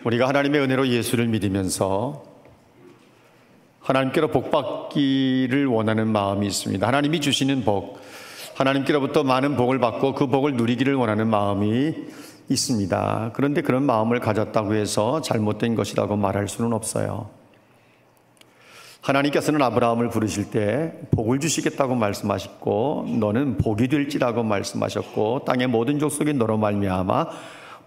우리가 하나님의 은혜로 예수를 믿으면서 하나님께로 복받기를 원하는 마음이 있습니다. 하나님이 주시는 복, 하나님께로부터 많은 복을 받고 그 복을 누리기를 원하는 마음이 있습니다. 그런데 그런 마음을 가졌다고 해서 잘못된 것이라고 말할 수는 없어요. 하나님께서는 아브라함을 부르실 때 복을 주시겠다고 말씀하셨고 너는 복이 될지라고 말씀하셨고 땅의 모든 족속이 너로 말미암아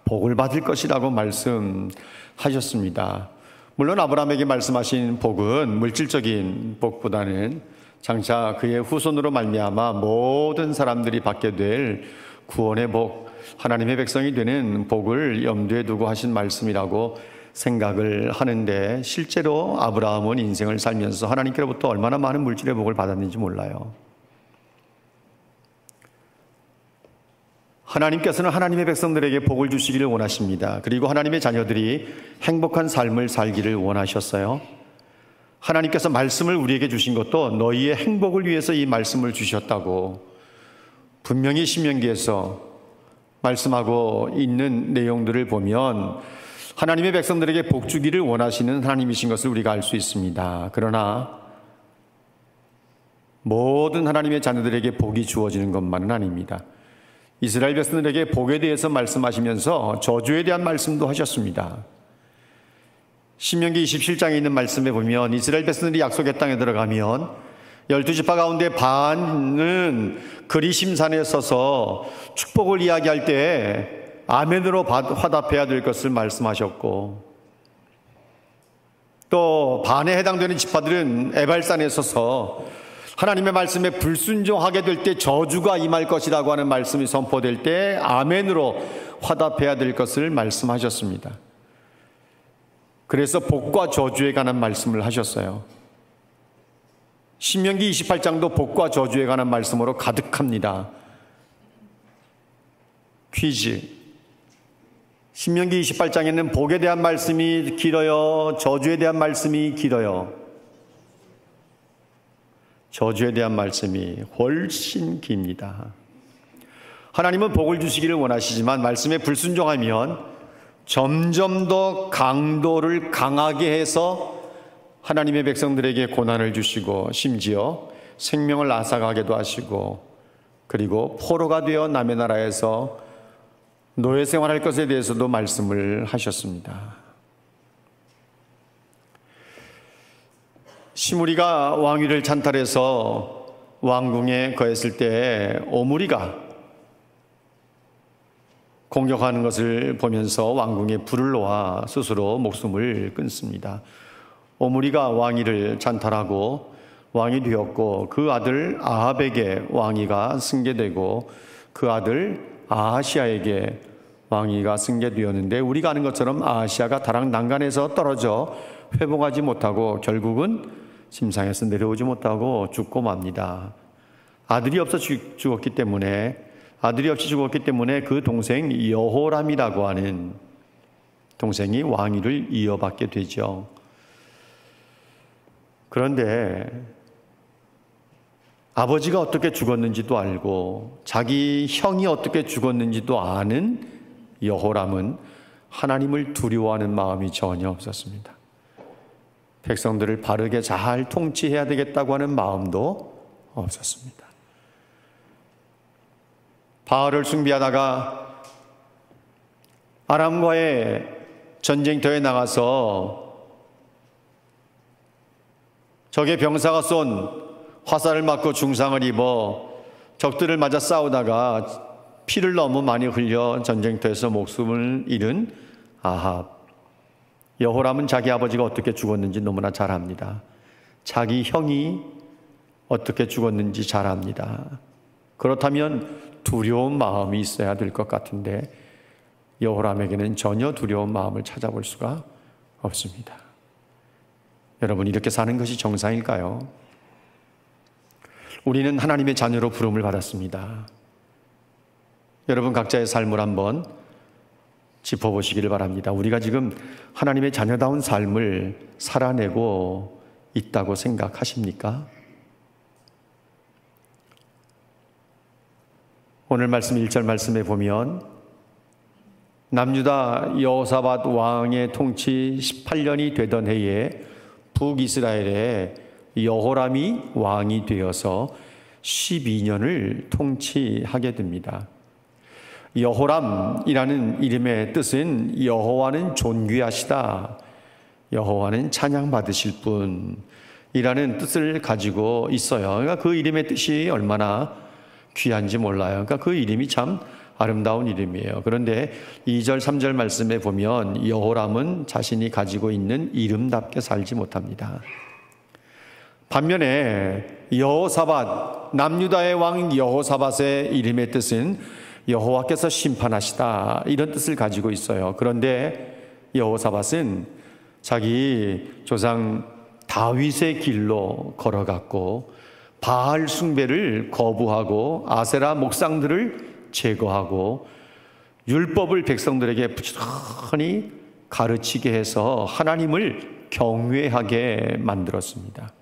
복을 받을 것이라고 말씀하셨습니다. 물론 아브라함에게 말씀하신 복은 물질적인 복보다는 장차 그의 후손으로 말미암아 모든 사람들이 받게 될 구원의 복, 하나님의 백성이 되는 복을 염두에 두고 하신 말씀이라고 생각을 하는데 실제로 아브라함은 인생을 살면서 하나님께로부터 얼마나 많은 물질의 복을 받았는지 몰라요. 하나님께서는 하나님의 백성들에게 복을 주시기를 원하십니다. 그리고 하나님의 자녀들이 행복한 삶을 살기를 원하셨어요. 하나님께서 말씀을 우리에게 주신 것도 너희의 행복을 위해서 이 말씀을 주셨다고 분명히 신명기에서 말씀하고 있는 내용들을 보면 하나님의 백성들에게 복 주기를 원하시는 하나님이신 것을 우리가 알 수 있습니다. 그러나 모든 하나님의 자녀들에게 복이 주어지는 것만은 아닙니다. 이스라엘 백성들에게 복에 대해서 말씀하시면서 저주에 대한 말씀도 하셨습니다. 신명기 27장에 있는 말씀에 보면 이스라엘 백성들이 약속의 땅에 들어가면 12지파 가운데 반은 그리심산에 서서 축복을 이야기할 때 아멘으로 화답해야 될 것을 말씀하셨고 또 반에 해당되는 지파들은 에발산에 서서 하나님의 말씀에 불순종하게 될 때 저주가 임할 것이라고 하는 말씀이 선포될 때 아멘으로 화답해야 될 것을 말씀하셨습니다. 그래서 복과 저주에 관한 말씀을 하셨어요. 신명기 28장도 복과 저주에 관한 말씀으로 가득합니다. 퀴즈. 신명기 28장에는 복에 대한 말씀이 길어요? 저주에 대한 말씀이 길어요? 저주에 대한 말씀이 훨씬 깁니다. 하나님은 복을 주시기를 원하시지만 말씀에 불순종하면 점점 더 강도를 강하게 해서 하나님의 백성들에게 고난을 주시고 심지어 생명을 앗아가게도 하시고 그리고 포로가 되어 남의 나라에서 노예 생활할 것에 대해서도 말씀을 하셨습니다. 시므리가 왕위를 찬탈해서 왕궁에 거했을 때 오므리가 공격하는 것을 보면서 왕궁에 불을 놓아 스스로 목숨을 끊습니다. 오므리가 왕위를 찬탈하고 왕이 되었고 그 아들 아합에게 왕위가 승계되고 그 아들 아하시아에게 왕위가 승계되었는데 우리가 아는 것처럼 아하시아가 다락 난간에서 떨어져 회복하지 못하고 결국은 심상에서 내려오지 못하고 죽고 맙니다. 아들이 없이 죽었기 때문에 그 동생 여호람이라고 하는 동생이 왕위를 이어받게 되죠. 그런데 아버지가 어떻게 죽었는지도 알고 자기 형이 어떻게 죽었는지도 아는 여호람은 하나님을 두려워하는 마음이 전혀 없었습니다. 백성들을 바르게 잘 통치해야 되겠다고 하는 마음도 없었습니다. 바알을 숭배하다가 아람과의 전쟁터에 나가서 적의 병사가 쏜 화살을 맞고 중상을 입어 적들을 맞아 싸우다가 피를 너무 많이 흘려 전쟁터에서 목숨을 잃은 아합. 여호람은 자기 아버지가 어떻게 죽었는지 너무나 잘 압니다. 자기 형이 어떻게 죽었는지 잘 압니다. 그렇다면 두려운 마음이 있어야 될 것 같은데 여호람에게는 전혀 두려운 마음을 찾아볼 수가 없습니다. 여러분, 이렇게 사는 것이 정상일까요? 우리는 하나님의 자녀로 부름을 받았습니다. 여러분 각자의 삶을 한번 짚어보시기를 바랍니다. 우리가 지금 하나님의 자녀다운 삶을 살아내고 있다고 생각하십니까? 오늘 말씀 1절 말씀에 보면 남유다 여호사밧 왕의 통치 18년이 되던 해에 북이스라엘에 여호람이 왕이 되어서 12년을 통치하게 됩니다. 여호람이라는 이름의 뜻은 여호와는 존귀하시다, 여호와는 찬양받으실 분이라는 뜻을 가지고 있어요. 그러니까 그 이름의 뜻이 얼마나 귀한지 몰라요. 그러니까 그 이름이 참 아름다운 이름이에요. 그런데 2절, 3절 말씀에 보면 여호람은 자신이 가지고 있는 이름답게 살지 못합니다. 반면에 여호사밧, 남유다의 왕 여호사밧의 이름의 뜻은 여호와께서 심판하시다, 이런 뜻을 가지고 있어요. 그런데 여호사밧은 자기 조상 다윗의 길로 걸어갔고 바알 숭배를 거부하고 아세라 목상들을 제거하고 율법을 백성들에게 부지런히 가르치게 해서 하나님을 경외하게 만들었습니다.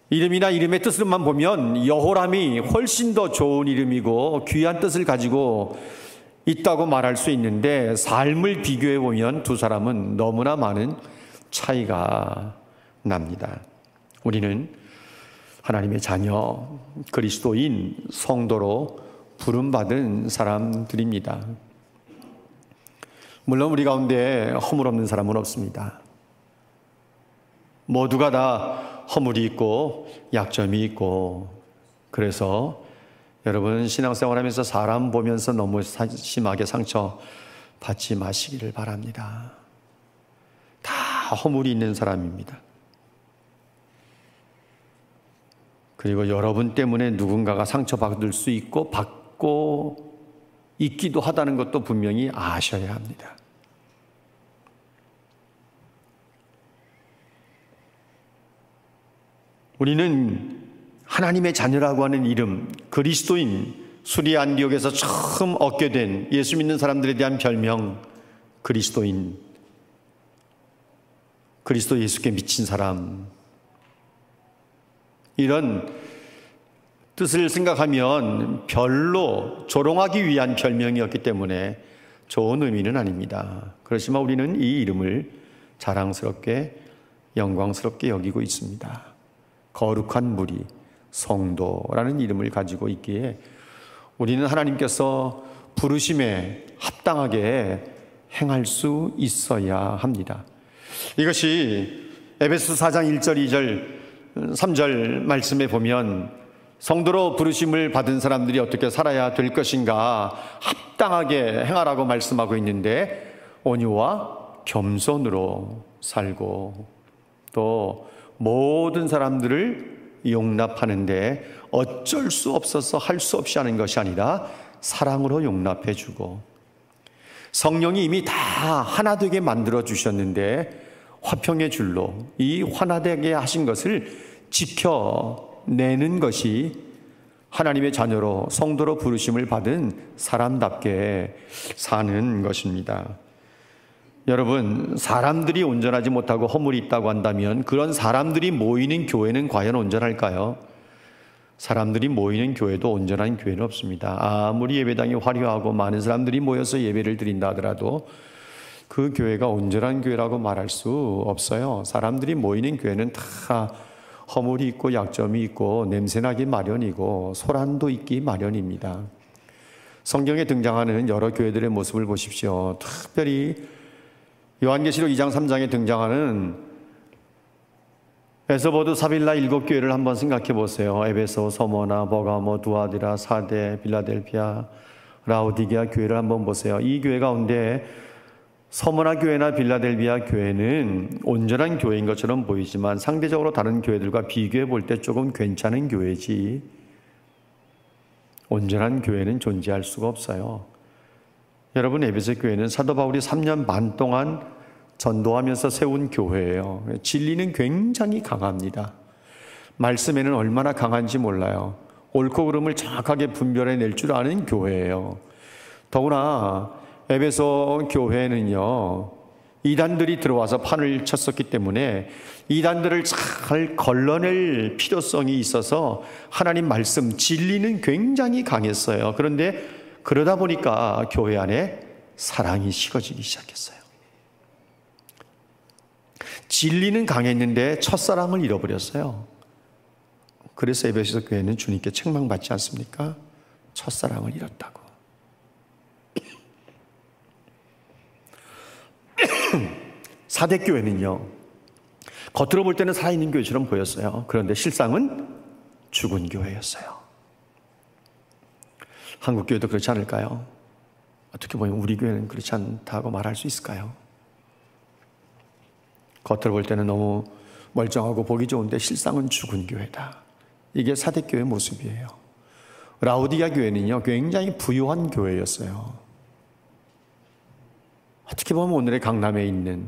이름이나 이름의 뜻으로만 보면 여호람이 훨씬 더 좋은 이름이고 귀한 뜻을 가지고 있다고 말할 수 있는데, 삶을 비교해 보면 두 사람은 너무나 많은 차이가 납니다. 우리는 하나님의 자녀, 그리스도인, 성도로 부름받은 사람들입니다. 물론 우리 가운데 허물 없는 사람은 없습니다. 모두가 다 허물이 있고 약점이 있고, 그래서 여러분 신앙생활하면서 사람 보면서 너무 심하게 상처받지 마시기를 바랍니다. 다 허물이 있는 사람입니다. 그리고 여러분 때문에 누군가가 상처받을 수 있고 받고 있기도 하다는 것도 분명히 아셔야 합니다. 우리는 하나님의 자녀라고 하는 이름, 그리스도인, 수리 안디옥에서 처음 얻게 된 예수 믿는 사람들에 대한 별명, 그리스도인, 그리스도 예수께 미친 사람, 이런 뜻을 생각하면 별로 조롱하기 위한 별명이었기 때문에 좋은 의미는 아닙니다. 그렇지만 우리는 이 이름을 자랑스럽게, 영광스럽게 여기고 있습니다. 거룩한 무리, 성도라는 이름을 가지고 있기에 우리는 하나님께서 부르심에 합당하게 행할 수 있어야 합니다. 이것이 에베소 4장 1절, 2절, 3절 말씀에 보면 성도로 부르심을 받은 사람들이 어떻게 살아야 될 것인가 합당하게 행하라고 말씀하고 있는데, 온유와 겸손으로 살고 또 모든 사람들을 용납하는데 어쩔 수 없어서 할 수 없이 하는 것이 아니라 사랑으로 용납해 주고, 성령이 이미 다 하나 되게 만들어 주셨는데 화평의 줄로 이 하나 되게 하신 것을 지켜내는 것이 하나님의 자녀로 성도로 부르심을 받은 사람답게 사는 것입니다. 여러분, 사람들이 온전하지 못하고 허물이 있다고 한다면 그런 사람들이 모이는 교회는 과연 온전할까요? 사람들이 모이는 교회도 온전한 교회는 없습니다. 아무리 예배당이 화려하고 많은 사람들이 모여서 예배를 드린다 하더라도 그 교회가 온전한 교회라고 말할 수 없어요. 사람들이 모이는 교회는 다 허물이 있고 약점이 있고 냄새나기 마련이고 소란도 있기 마련입니다. 성경에 등장하는 여러 교회들의 모습을 보십시오. 특별히 요한계시록 2장 3장에 등장하는 에서보드 사빌라 7교회를 한번 생각해 보세요. 에베소, 서머나, 버가모, 두아디라, 사데, 빌라델피아, 라오디게아 교회를 한번 보세요. 이 교회 가운데 서머나 교회나 빌라델비아 교회는 온전한 교회인 것처럼 보이지만 상대적으로 다른 교회들과 비교해 볼 때 조금 괜찮은 교회지 온전한 교회는 존재할 수가 없어요. 여러분, 에베소 교회는 사도 바울이 3년 반 동안 전도하면서 세운 교회예요. 진리는 굉장히 강합니다. 말씀에는 얼마나 강한지 몰라요. 옳고 그름을 정확하게 분별해낼 줄 아는 교회예요. 더구나 에베소 교회는요, 이단들이 들어와서 판을 쳤었기 때문에 이단들을 잘 걸러낼 필요성이 있어서 하나님 말씀, 진리는 굉장히 강했어요. 그런데 그러다 보니까 교회 안에 사랑이 식어지기 시작했어요. 진리는 강했는데 첫사랑을 잃어버렸어요. 그래서 에베소 교회는 주님께 책망받지 않습니까? 첫사랑을 잃었다고. 사대교회는요, 겉으로 볼 때는 살아있는 교회처럼 보였어요. 그런데 실상은 죽은 교회였어요. 한국 교회도 그렇지 않을까요? 어떻게 보면 우리 교회는 그렇지 않다고 말할 수 있을까요? 겉으로 볼 때는 너무 멀쩡하고 보기 좋은데 실상은 죽은 교회다. 이게 사대교회의 모습이에요. 라오디가 교회는요, 굉장히 부유한 교회였어요. 어떻게 보면 오늘의 강남에 있는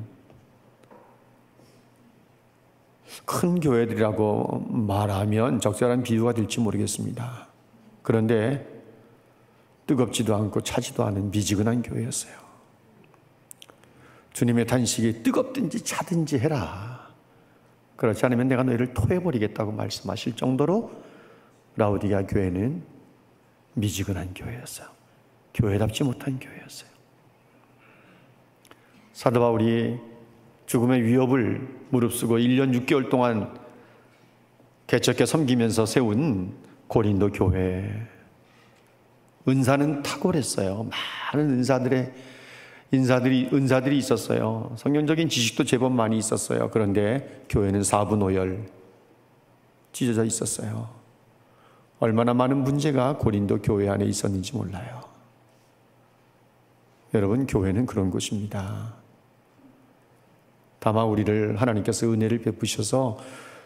큰 교회들이라고 말하면 적절한 비유가 될지 모르겠습니다. 그런데 뜨겁지도 않고 차지도 않은 미지근한 교회였어요. 주님의 단식이 뜨겁든지 차든지 해라. 그렇지 않으면 내가 너희를 토해버리겠다고 말씀하실 정도로 라오디가 교회는 미지근한 교회였어요. 교회답지 못한 교회였어요. 사도 바울이 죽음의 위협을 무릅쓰고 1년 6개월 동안 개척해 섬기면서 세운 고린도 교회, 은사는 탁월했어요. 많은 은사들이 있었어요. 성경적인 지식도 제법 많이 있었어요. 그런데 교회는 사분오열 찢어져 있었어요. 얼마나 많은 문제가 고린도 교회 안에 있었는지 몰라요. 여러분, 교회는 그런 곳입니다. 다만 우리를 하나님께서 은혜를 베푸셔서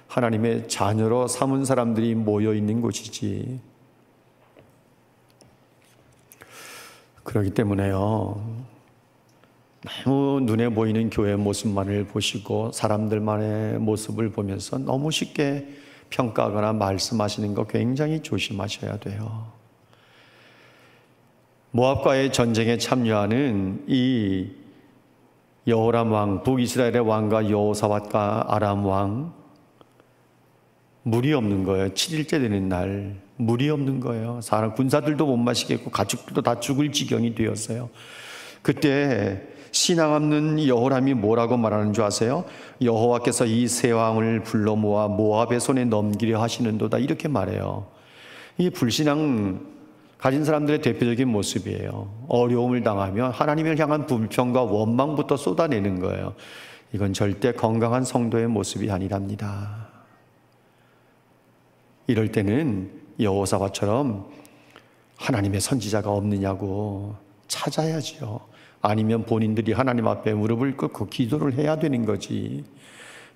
하나님의 자녀로 삼은 사람들이 모여 있는 곳이지. 그렇기 때문에요, 너무 눈에 보이는 교회 모습만을 보시고 사람들만의 모습을 보면서 너무 쉽게 평가하거나 말씀하시는 거 굉장히 조심하셔야 돼요. 모압과의 전쟁에 참여하는 이 여호람 왕, 북이스라엘의 왕과 여호사밧과 아람 왕, 물이 없는 거예요. 7일째 되는 날 물이 없는 거예요. 사람 군사들도 못 마시겠고 가축들도 다 죽을 지경이 되었어요. 그때 신앙 없는 여호람이 뭐라고 말하는 줄 아세요? 여호와께서 이 세 왕을 불러 모아 모압의 손에 넘기려 하시는도다, 이렇게 말해요. 이 불신앙 가진 사람들의 대표적인 모습이에요. 어려움을 당하면 하나님을 향한 불평과 원망부터 쏟아내는 거예요. 이건 절대 건강한 성도의 모습이 아니랍니다. 이럴 때는 여호사밧처럼 하나님의 선지자가 없느냐고 찾아야죠. 아니면 본인들이 하나님 앞에 무릎을 꿇고 기도를 해야 되는 거지.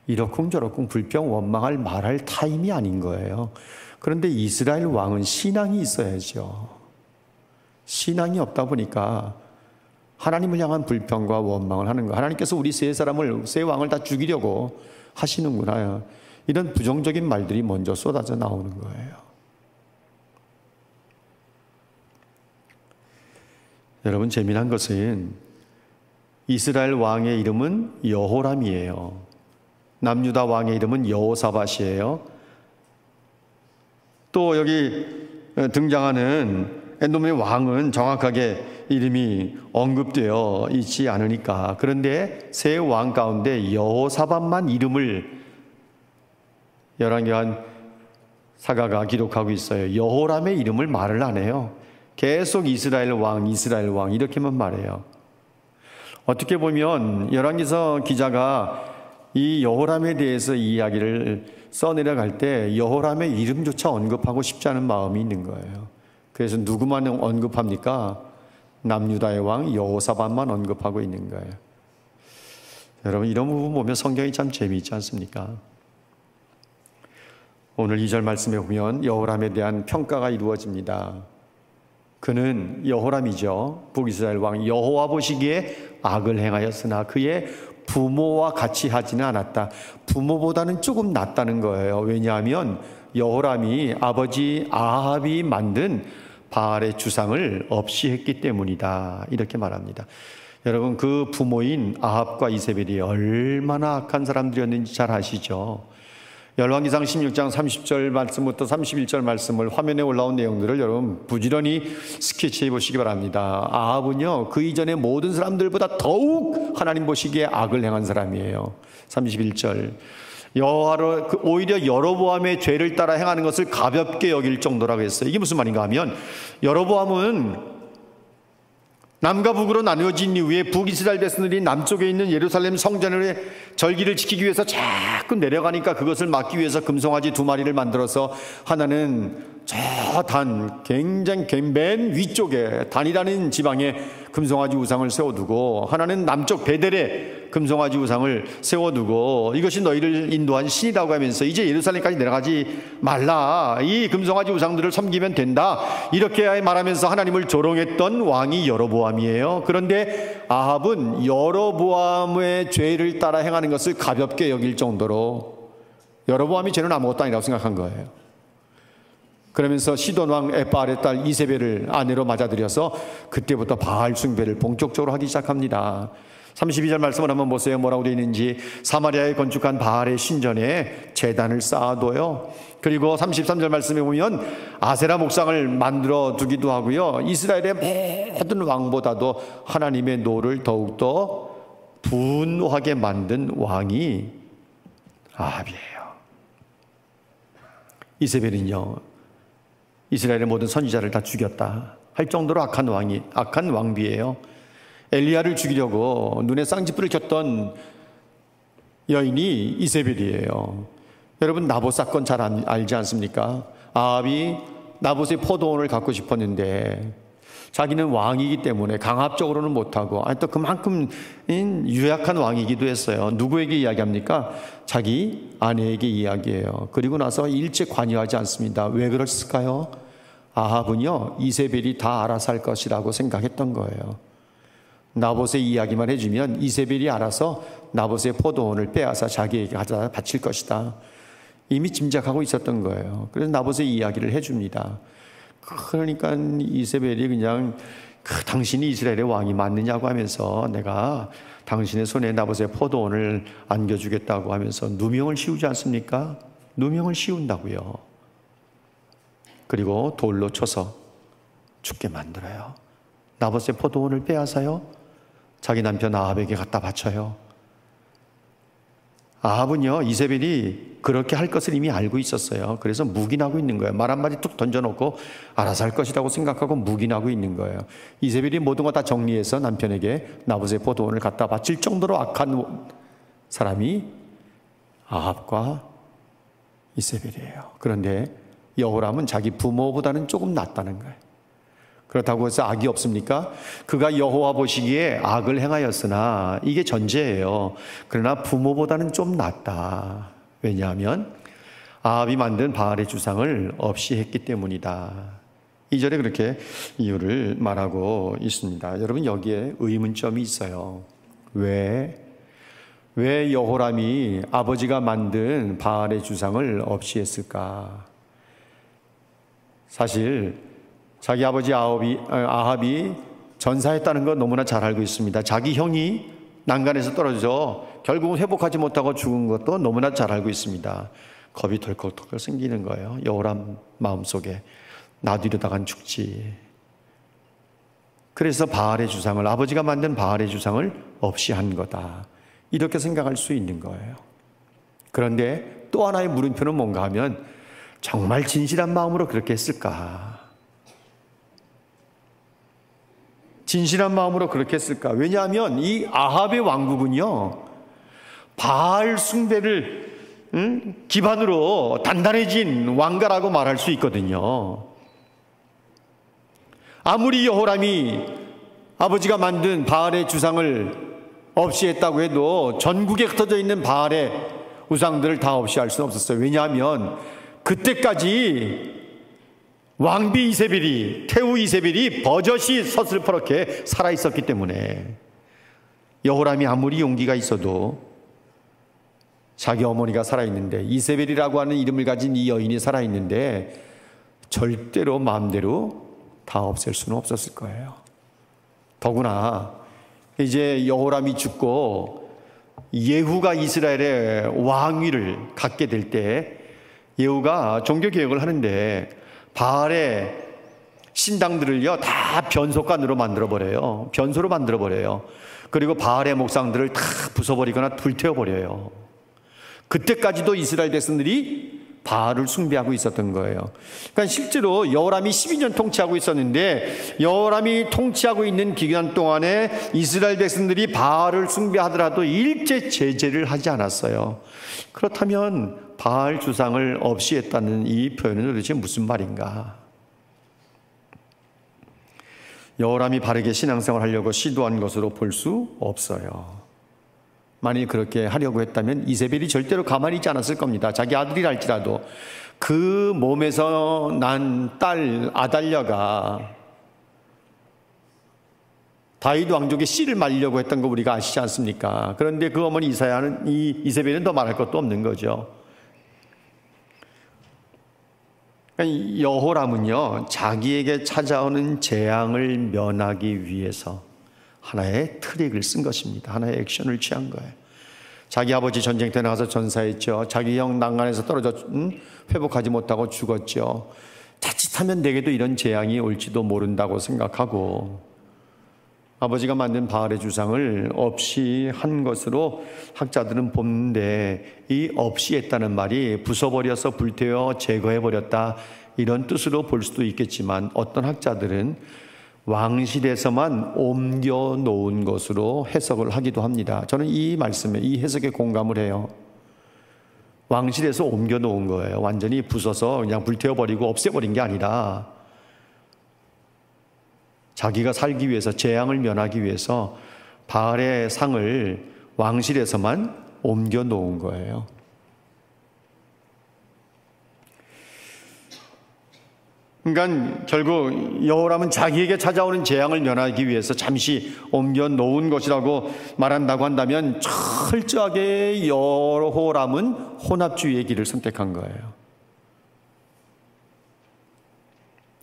이러쿵저러쿵 불평 원망할 말할 타임이 아닌 거예요. 그런데 이스라엘 왕은 신앙이 있어야죠. 신앙이 없다 보니까 하나님을 향한 불평과 원망을 하는 거예요. 하나님께서 우리 세 왕을 다 죽이려고 하시는구나. 이런 부정적인 말들이 먼저 쏟아져 나오는 거예요. 여러분, 재미난 것은 이스라엘 왕의 이름은 여호람이에요. 남유다 왕의 이름은 여호사밧이에요. 또 여기 등장하는 에돔의 왕은 정확하게 이름이 언급되어 있지 않으니까. 그런데 세 왕 가운데 여호사밧만 이름을 열왕기한 사가가 기록하고 있어요. 여호람의 이름을 말을 안 해요. 계속 이스라엘 왕 이렇게만 말해요. 어떻게 보면 열왕기서 기자가 이 여호람에 대해서 이야기를 써내려갈 때 여호람의 이름조차 언급하고 싶지 않은 마음이 있는 거예요. 그래서 누구만 언급합니까? 남유다의 왕 여호사밧만 언급하고 있는 거예요. 여러분, 이런 부분 보면 성경이 참 재미있지 않습니까? 오늘 2절 말씀에 보면 여호람에 대한 평가가 이루어집니다. 그는 여호람이죠. 북이스라엘 왕 여호와 보시기에 악을 행하였으나 그의 부모와 같이 하지는 않았다. 부모보다는 조금 낫다는 거예요. 왜냐하면 여호람이 아버지 아합이 만든 바알의 주상을 없이 했기 때문이다, 이렇게 말합니다. 여러분, 그 부모인 아합과 이세벨이 얼마나 악한 사람들이었는지 잘 아시죠? 열왕기상 16장 30절 말씀부터 31절 말씀을 화면에 올라온 내용들을 여러분 부지런히 스케치해 보시기 바랍니다. 아합은요, 그 이전에 모든 사람들보다 더욱 하나님 보시기에 악을 행한 사람이에요. 31절, 여호와로 오히려 여로보암의 죄를 따라 행하는 것을 가볍게 여길 정도라고 했어요. 이게 무슨 말인가 하면, 여로보암은 남과 북으로 나누어진 이후에 북이스라엘 백성들이 남쪽에 있는 예루살렘 성전의 절기를 지키기 위해서 자꾸 내려가니까 그것을 막기 위해서 금송아지 2마리를 만들어서, 하나는 저 굉장히 맨 위쪽에 단이라는 지방에 금송아지 우상을 세워두고, 하나는 남쪽 베델에 금송아지 우상을 세워두고, 이것이 너희를 인도한 신이라고 하면서 이제 예루살렘까지 내려가지 말라, 이 금송아지 우상들을 섬기면 된다, 이렇게 말하면서 하나님을 조롱했던 왕이 여로보암이에요. 그런데 아합은 여로보암의 죄를 따라 행하는 것을 가볍게 여길 정도로 여로보암이 죄는 아무것도 아니라고 생각한 거예요. 그러면서 시돈왕 에바알의 딸 이세벨을 아내로 맞아들여서 그때부터 바알 숭배를 본격적으로 하기 시작합니다. 32절 말씀을 한번 보세요. 뭐라고 되어 있는지. 사마리아에 건축한 바알의 신전에 제단을 쌓아둬요. 그리고 33절 말씀에 보면 아세라 목상을 만들어 두기도 하고요. 이스라엘의 모든 왕보다도 하나님의 노를 더욱더 분노하게 만든 왕이 아합이에요. 이세벨은요, 이스라엘의 모든 선지자를 다 죽였다 할 정도로 악한 왕비예요. 엘리야를 죽이려고 눈에 쌍지뿔을 켰던 여인이 이세벨이에요. 여러분, 나봇 사건 잘 알지 않습니까? 아합이 나봇의 포도원을 갖고 싶었는데 자기는 왕이기 때문에 강압적으로는 못하고, 또 그만큼 유약한 왕이기도 했어요. 누구에게 이야기합니까? 자기 아내에게 이야기해요. 그리고 나서 일체 관여하지 않습니다. 왜 그랬을까요? 아합은요, 이세벨이 다 알아서 할 것이라고 생각했던 거예요. 나봇의 이야기만 해주면 이세벨이 알아서 나봇의 포도원을 빼앗아 자기에게 가져다 바칠 것이다, 이미 짐작하고 있었던 거예요. 그래서 나봇의 이야기를 해줍니다. 그러니까 이세벨이 그냥 당신이 이스라엘의 왕이 맞느냐고 하면서 내가 당신의 손에 나봇의 포도원을 안겨주겠다고 하면서 누명을 씌우지 않습니까? 누명을 씌운다고요. 그리고 돌로 쳐서 죽게 만들어요. 나봇의 포도원을 빼앗아요. 자기 남편 아합에게 갖다 바쳐요. 아합은요, 이세벨이 그렇게 할 것을 이미 알고 있었어요. 그래서 묵인하고 있는 거예요. 말 한마디 툭 던져놓고 알아서 할 것이라고 생각하고 묵인하고 있는 거예요. 이세벨이 모든 거 다 정리해서 남편에게 나봇의 포도원을 갖다 바칠 정도로 악한 사람이 아합과 이세벨이에요. 그런데 여호람은 자기 부모보다는 조금 낫다는 거예요. 그렇다고 해서 악이 없습니까? 그가 여호와 보시기에 악을 행하였으나, 이게 전제예요. 그러나 부모보다는 좀 낫다. 왜냐하면 아합이 만든 바알의 주상을 없이 했기 때문이다. 2절에 그렇게 이유를 말하고 있습니다. 여러분, 여기에 의문점이 있어요. 왜 여호람이 아버지가 만든 바알의 주상을 없이 했을까? 사실 자기 아버지 아합이 전사했다는 건 너무나 잘 알고 있습니다. 자기 형이 난간에서 떨어져 결국은 회복하지 못하고 죽은 것도 너무나 잘 알고 있습니다. 겁이 덜컥덜컥 생기는 거예요. 여호람 마음속에 나도 이러다간 죽지. 그래서 바알의 주상을, 아버지가 만든 바알의 주상을 없이 한 거다, 이렇게 생각할 수 있는 거예요. 그런데 또 하나의 물음표는 뭔가 하면, 정말 진실한 마음으로 그렇게 했을까? 진실한 마음으로 그렇게 했을까? 왜냐하면 이 아합의 왕국은요, 바알 숭배를 기반으로 단단해진 왕가라고 말할 수 있거든요. 아무리 여호람이 아버지가 만든 바알의 주상을 없이 했다고 해도 전국에 흩어져 있는 바알의 우상들을 다 없이 할 수는 없었어요. 왜냐하면 그때까지 왕비 이세벨이, 태우 이세벨이 버젓이 서슬퍼렇게 살아있었기 때문에, 여호람이 아무리 용기가 있어도 자기 어머니가 살아있는데, 이세벨이라고 하는 이름을 가진 이 여인이 살아있는데 절대로 마음대로 다 없앨 수는 없었을 거예요. 더구나 이제 여호람이 죽고 예후가 이스라엘의 왕위를 갖게 될 때 예후가 종교개혁을 하는데 바알의 신당들을요 다 변속관으로 만들어버려요. 변소로 만들어버려요. 그리고 바알의 목상들을 다 부숴버리거나 불태워버려요. 그때까지도 이스라엘 백성들이 바알을 숭배하고 있었던 거예요. 그러니까 실제로 여호람이 12년 통치하고 있었는데 여호람이 통치하고 있는 기간 동안에 이스라엘 백성들이 바알을 숭배하더라도 일제 제재를 하지 않았어요. 그렇다면 바알 주상을 없이 했다는 이 표현은 도대체 무슨 말인가? 여호람이 바르게 신앙생활을 하려고 시도한 것으로 볼 수 없어요. 만일 그렇게 하려고 했다면 이세벨이 절대로 가만히 있지 않았을 겁니다. 자기 아들이랄지라도 그 몸에서 난 딸 아달랴가 다윗 왕족의 씨를 말리려고 했던 거 우리가 아시지 않습니까? 그런데 그 어머니 이세벨은 더 말할 것도 없는 거죠. 여호람은요 자기에게 찾아오는 재앙을 면하기 위해서 하나의 트릭을 쓴 것입니다. 하나의 액션을 취한 거예요. 자기 아버지 전쟁터에 나가서 전사했죠. 자기 형 난간에서 떨어져 회복하지 못하고 죽었죠. 자칫하면 내게도 이런 재앙이 올지도 모른다고 생각하고 아버지가 만든 바알의 주상을 없이 한 것으로 학자들은 보는데 이 없이 했다는 말이 부숴버려서 불태워 제거해버렸다 이런 뜻으로 볼 수도 있겠지만 어떤 학자들은 왕실에서만 옮겨 놓은 것으로 해석을 하기도 합니다. 저는 이 말씀에 이 해석에 공감을 해요. 왕실에서 옮겨 놓은 거예요. 완전히 부숴서 그냥 불태워버리고 없애버린 게 아니라 자기가 살기 위해서 재앙을 면하기 위해서 바알의 상을 왕실에서만 옮겨 놓은 거예요. 그러니까 결국 여호람은 자기에게 찾아오는 재앙을 면하기 위해서 잠시 옮겨 놓은 것이라고 말한다고 한다면 철저하게 여호람은 혼합주의의 길을 선택한 거예요.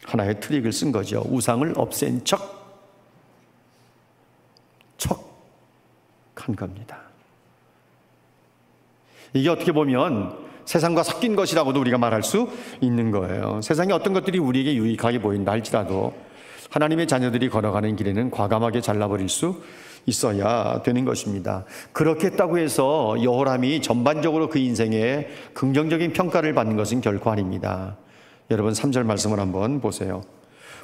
하나의 트릭을 쓴 거죠. 우상을 없앤 척한 겁니다. 이게 어떻게 보면 세상과 섞인 것이라고도 우리가 말할 수 있는 거예요. 세상에 어떤 것들이 우리에게 유익하게 보인다 할지라도 하나님의 자녀들이 걸어가는 길에는 과감하게 잘라버릴 수 있어야 되는 것입니다. 그렇게 했다고 해서 여호람이 전반적으로 그 인생에 긍정적인 평가를 받는 것은 결코 아닙니다. 여러분 3절 말씀을 한번 보세요.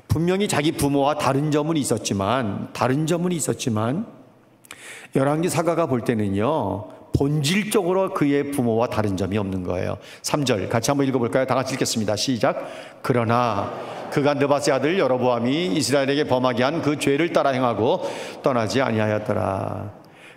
분명히 자기 부모와 다른 점은 있었지만 열왕기 사가가 볼 때는요 본질적으로 그의 부모와 다른 점이 없는 거예요. 3절 같이 한번 읽어볼까요? 다 같이 읽겠습니다. 시작. 그러나 그가 느바세 아들 여로보암이 이스라엘에게 범하게 한 그 죄를 따라 행하고 떠나지 아니하였더라.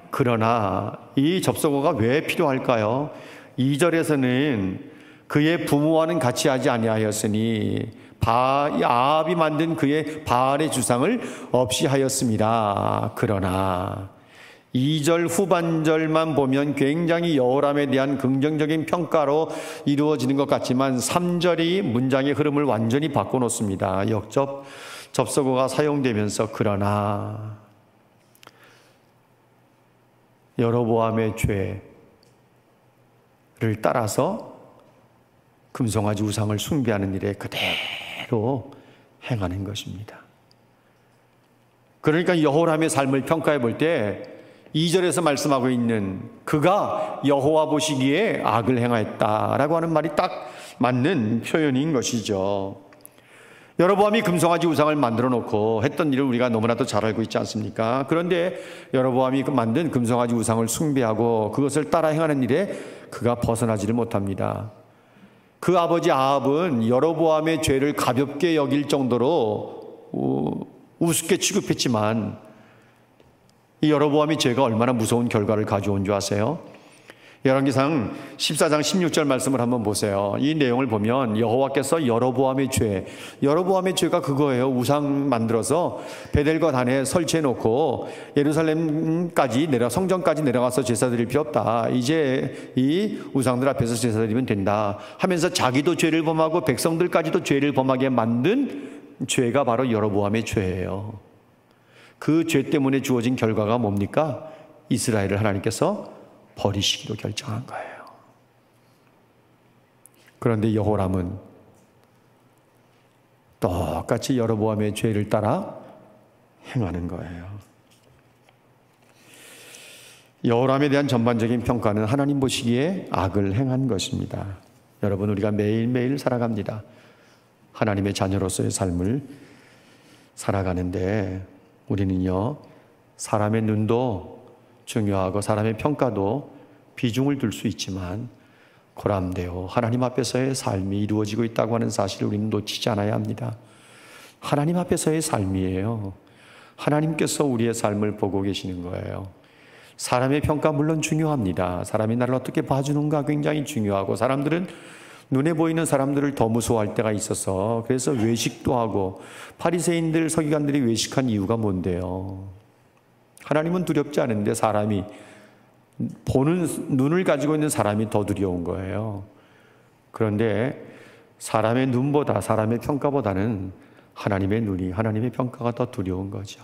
그러나 이 접속어가 왜 필요할까요? 2절에서는 그의 부모와는 같이 하지 아니하였으니 아합이 만든 그의 바알의 주상을 없이 하였습니다. 그러나 2절 후반절만 보면 굉장히 여호람에 대한 긍정적인 평가로 이루어지는 것 같지만 3절이 문장의 흐름을 완전히 바꿔놓습니다. 역접 접속어가 사용되면서 그러나 여로보암의 죄를 따라서 금송아지 우상을 숭배하는 일에 그대로 행하는 것입니다. 그러니까 여호람의 삶을 평가해 볼 때 2절에서 말씀하고 있는 그가 여호와 보시기에 악을 행하였다라고 하는 말이 딱 맞는 표현인 것이죠. 여로보암이 금송아지 우상을 만들어 놓고 했던 일을 우리가 너무나도 잘 알고 있지 않습니까? 그런데 여로보암이 만든 금송아지 우상을 숭배하고 그것을 따라 행하는 일에 그가 벗어나지를 못합니다. 그 아버지 아합은 여로보암의 죄를 가볍게 여길 정도로 우습게 취급했지만 이 여로보암의 죄가 얼마나 무서운 결과를 가져온 줄 아세요? 열왕기상 14장 16절 말씀을 한번 보세요. 이 내용을 보면 여호와께서 여로보암의 죄가 그거예요. 우상 만들어서 베델과 단에 설치해 놓고 예루살렘까지 성전까지 내려가서 제사 드릴 필요 없다. 이제 이 우상들 앞에서 제사 드리면 된다 하면서 자기도 죄를 범하고 백성들까지도 죄를 범하게 만든 죄가 바로 여로보암의 죄예요. 그 죄 때문에 주어진 결과가 뭡니까? 이스라엘을 하나님께서 버리시기로 결정한 거예요. 그런데 여호람은 똑같이 여로보암의 죄를 따라 행하는 거예요. 여호람에 대한 전반적인 평가는 하나님 보시기에 악을 행한 것입니다. 여러분, 우리가 매일매일 살아갑니다. 하나님의 자녀로서의 삶을 살아가는데 우리는요, 사람의 눈도 중요하고 사람의 평가도 비중을 둘 수 있지만 고람되어 하나님 앞에서의 삶이 이루어지고 있다고 하는 사실을 우리는 놓치지 않아야 합니다. 하나님 앞에서의 삶이에요. 하나님께서 우리의 삶을 보고 계시는 거예요. 사람의 평가 물론 중요합니다. 사람이 나를 어떻게 봐주는가 굉장히 중요하고, 사람들은 눈에 보이는 사람들을 더 무서워할 때가 있어서 그래서 외식도 하고, 바리새인들 서기관들이 외식한 이유가 뭔데요? 하나님은 두렵지 않은데 사람이 보는 눈을 가지고 있는 사람이 더 두려운 거예요. 그런데 사람의 눈보다, 사람의 평가보다는 하나님의 눈이, 하나님의 평가가 더 두려운 거죠.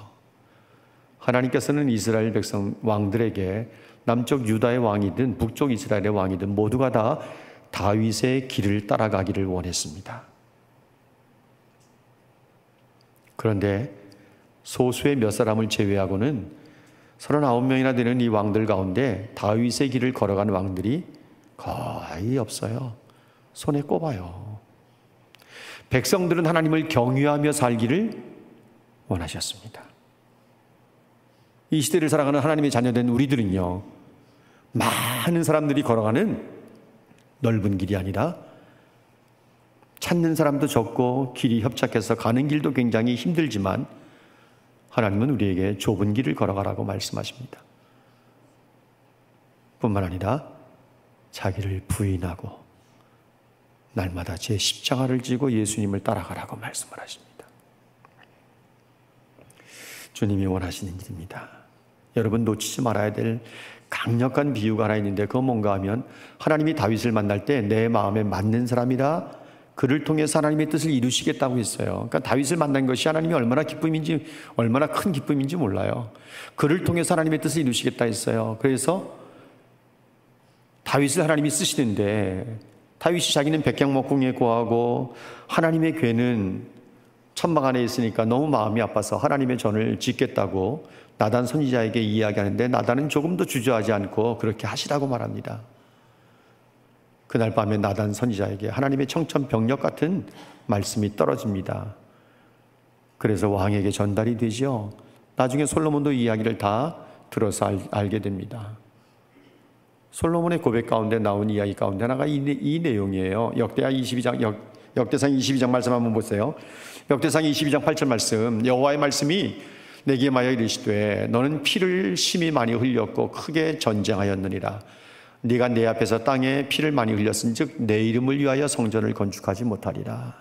하나님께서는 이스라엘 백성 왕들에게 남쪽 유다의 왕이든 북쪽 이스라엘의 왕이든 모두가 다 다윗의 길을 따라가기를 원했습니다. 그런데 소수의 몇 사람을 제외하고는 39명이나 되는 이 왕들 가운데 다윗의 길을 걸어간 왕들이 거의 없어요. 손에 꼽아요. 백성들은 하나님을 경외하며 살기를 원하셨습니다. 이 시대를 살아가는 하나님의 자녀된 우리들은요, 많은 사람들이 걸어가는 넓은 길이 아니라 찾는 사람도 적고 길이 협착해서 가는 길도 굉장히 힘들지만 하나님은 우리에게 좁은 길을 걸어가라고 말씀하십니다. 뿐만 아니라 자기를 부인하고 날마다 제 십자가를 지고 예수님을 따라가라고 말씀을 하십니다. 주님이 원하시는 일입니다. 여러분, 놓치지 말아야 될 강력한 비유가 하나 있는데 그건 뭔가 하면, 하나님이 다윗을 만날 때 내 마음에 맞는 사람이라 그를 통해서 하나님의 뜻을 이루시겠다고 했어요. 그러니까 다윗을 만난 것이 하나님이 얼마나 기쁨인지, 얼마나 큰 기쁨인지 몰라요. 그를 통해서 하나님의 뜻을 이루시겠다 했어요. 그래서 다윗을 하나님이 쓰시는데, 다윗이 자기는 백향목궁에 거하고 하나님의 궤는 천막 안에 있으니까 너무 마음이 아파서 하나님의 전을 짓겠다고 나단 선지자에게 이야기하는데, 나단은 조금도 주저하지 않고 그렇게 하시라고 말합니다. 그날 밤에 나단 선지자에게 하나님의 청천벽력 같은 말씀이 떨어집니다. 그래서 왕에게 전달이 되죠. 나중에 솔로몬도 이야기를 다 들어서 알게 됩니다. 솔로몬의 고백 가운데 나온 이야기 가운데 하나가 이 내용이에요. 역대상 22장 말씀 한번 보세요. 역대상 22장 8절 말씀, 여호와의 말씀이 내게 말하여 이르시되 너는 피를 심히 많이 흘렸고 크게 전쟁하였느니라. 네가 내 앞에서 땅에 피를 많이 흘렸은즉 내 이름을 위하여 성전을 건축하지 못하리라.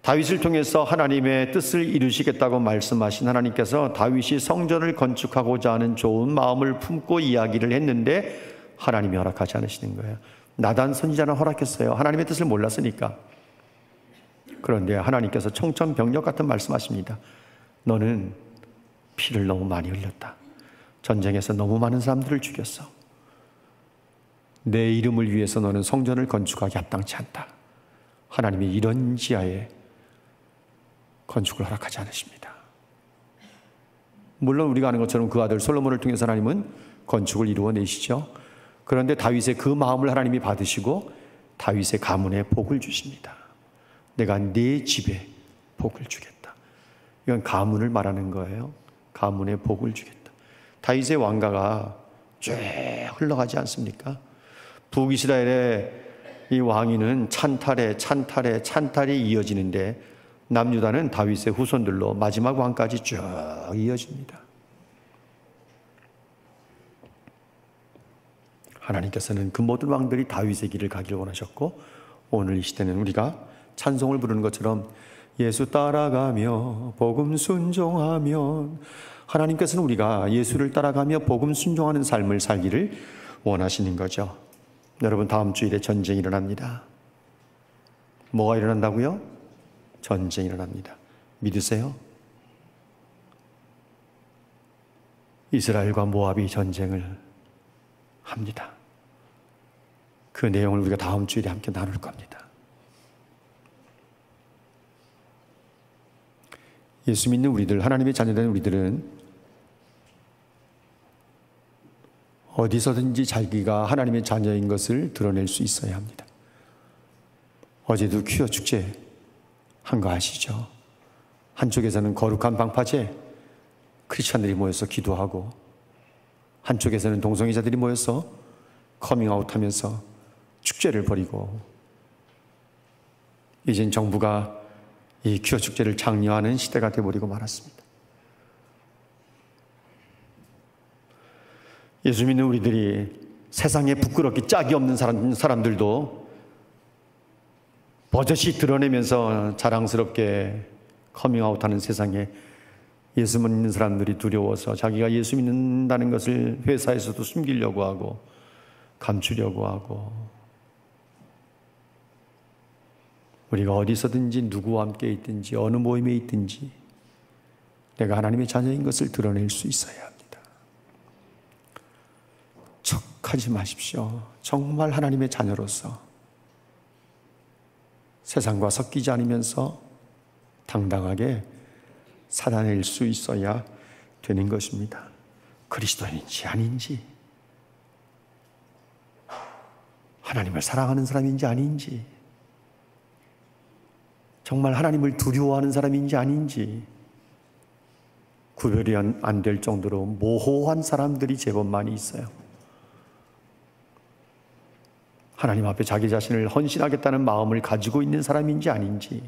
다윗을 통해서 하나님의 뜻을 이루시겠다고 말씀하신 하나님께서 다윗이 성전을 건축하고자 하는 좋은 마음을 품고 이야기를 했는데 하나님이 허락하지 않으시는 거예요. 나단 선지자는 허락했어요. 하나님의 뜻을 몰랐으니까. 그런데 하나님께서 청천벽력 같은 말씀하십니다. 너는 피를 너무 많이 흘렸다. 전쟁에서 너무 많은 사람들을 죽였어. 내 이름을 위해서 너는 성전을 건축하기 합당치 않다. 하나님이 이런 지하에 건축을 허락하지 않으십니다. 물론 우리가 아는 것처럼 그 아들 솔로몬을 통해서 하나님은 건축을 이루어내시죠. 그런데 다윗의 그 마음을 하나님이 받으시고 다윗의 가문에 복을 주십니다. 내가 네 집에 복을 주겠다. 이건 가문을 말하는 거예요. 가문에 복을 주겠다. 다윗의 왕가가 쭉 흘러가지 않습니까? 북이스라엘의 이 왕위는 찬탈에 이어지는데 남유다는 다윗의 후손들로 마지막 왕까지 쭉 이어집니다. 하나님께서는 그 모든 왕들이 다윗의 길을 가기를 원하셨고, 오늘 이 시대는 우리가 찬송을 부르는 것처럼 예수 따라가며 복음 순종하면, 하나님께서는 우리가 예수를 따라가며 복음 순종하는 삶을 살기를 원하시는 거죠. 여러분, 다음 주일에 전쟁이 일어납니다. 뭐가 일어난다고요? 전쟁이 일어납니다. 믿으세요? 이스라엘과 모압이 전쟁을 합니다. 그 내용을 우리가 다음 주일에 함께 나눌 겁니다. 예수 믿는 우리들, 하나님의 자녀된 우리들은 어디서든지 자기가 하나님의 자녀인 것을 드러낼 수 있어야 합니다. 어제도 퀴어 축제 한 거 아시죠? 한쪽에서는 거룩한 방파제 크리스찬들이 모여서 기도하고, 한쪽에서는 동성애자들이 모여서 커밍아웃하면서 축제를 벌이고, 이젠 정부가 이 퀴어 축제를 장려하는 시대가 되어버리고 말았습니다. 예수 믿는 우리들이 세상에 부끄럽게 짝이 없는 사람들도 버젓이 드러내면서 자랑스럽게 커밍아웃하는 세상에 예수 믿는 사람들이 두려워서 자기가 예수 믿는다는 것을 회사에서도 숨기려고 하고 감추려고 하고, 우리가 어디서든지 누구와 함께 있든지 어느 모임에 있든지 내가 하나님의 자녀인 것을 드러낼 수 있어야 합니다. 척하지 마십시오. 정말 하나님의 자녀로서 세상과 섞이지 않으면서 당당하게 살아낼 수 있어야 되는 것입니다. 그리스도인인지 아닌지, 하나님을 사랑하는 사람인지 아닌지, 정말 하나님을 두려워하는 사람인지 아닌지 구별이 안 될 정도로 모호한 사람들이 제법 많이 있어요. 하나님 앞에 자기 자신을 헌신하겠다는 마음을 가지고 있는 사람인지 아닌지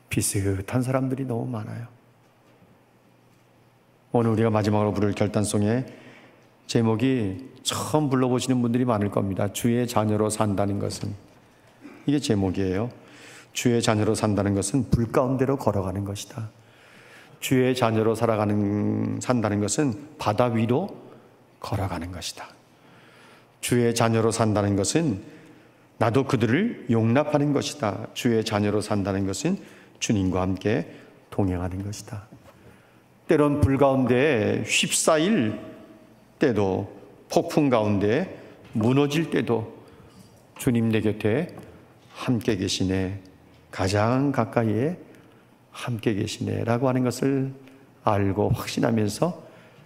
비슷한 사람들이 너무 많아요. 오늘 우리가 마지막으로 부를 결단송의 제목이 처음 불러보시는 분들이 많을 겁니다. 주의 자녀로 산다는 것은, 이게 제목이에요. 주의 자녀로 산다는 것은 불 가운데로 걸어가는 것이다. 주의 자녀로 산다는 것은 바다 위로 걸어가는 것이다. 주의 자녀로 산다는 것은 나도 그들을 용납하는 것이다. 주의 자녀로 산다는 것은 주님과 함께 동행하는 것이다. 때론 불 가운데 휩싸일 때도, 폭풍 가운데 무너질 때도 주님 내 곁에 함께 계시네, 가장 가까이에 함께 계시네 라고 하는 것을 알고 확신하면서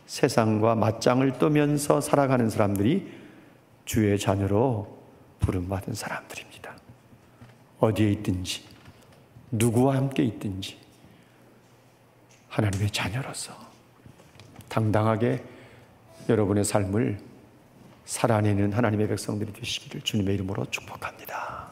세상과 맞짱을 뜨면서 살아가는 사람들이 주의 자녀로 부름받은 사람들입니다. 어디에 있든지 누구와 함께 있든지 하나님의 자녀로서 당당하게 여러분의 삶을 살아내는 하나님의 백성들이 되시기를 주님의 이름으로 축복합니다.